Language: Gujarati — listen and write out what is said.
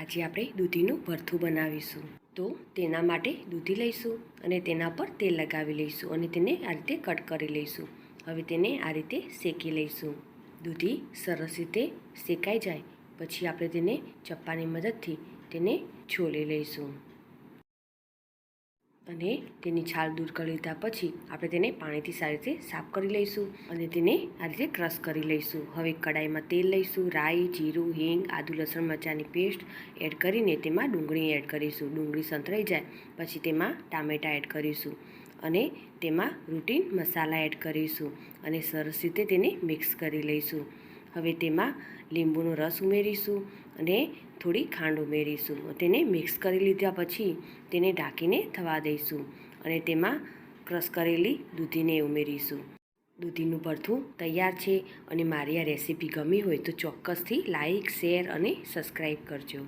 આજે આપણે દૂધીનું ભરથું બનાવીશું। તો તેના માટે દૂધી લઈશું અને તેના પર તેલ લગાવી લઈશું અને તેને આ રીતે કટ કરી લઈશું। હવે તેને આ રીતે શેકી લઈશું। દૂધી સરસ રીતે શેકાઈ જાય પછી આપણે તેને ચપ્પાની મદદથી તેને છોલી લઈશું અને તેની છાલ દૂર કરી લીધા પછી આપણે તેને પાણીથી સારી રીતે સાફ કરી લઈશું અને તેને આ રીતે ક્રશ કરી લઈશું। હવે કડાઈમાં તેલ લઈશું, રાઈ, જીરું, હિંગ, આદુ, લસણ, મરચાંની પેસ્ટ એડ કરીને તેમાં ડુંગળી એડ કરીશું। ડુંગળી સંતળાઈ જાય પછી તેમાં ટામેટાં એડ કરીશું અને તેમાં રૂટીન મસાલા એડ કરીશું અને સરસ રીતે તેને મિક્સ કરી લઈશું। હવે તેમાં લીંબુનો રસ ઉમેરીશું અને થોડી ખાંડ ઉમેરીશું। તેને મિક્સ કરી લીધા પછી તેને ઢાંકીને થવા દઈશું અને તેમાં ક્રશ કરેલી દૂધીને ઉમેરીશું। દૂધીનું ભરથું તૈયાર છે અને મારી આ રેસીપી ગમી હોય તો ચોક્કસથી લાઈક, શેર અને સબસ્ક્રાઈબ કરજો।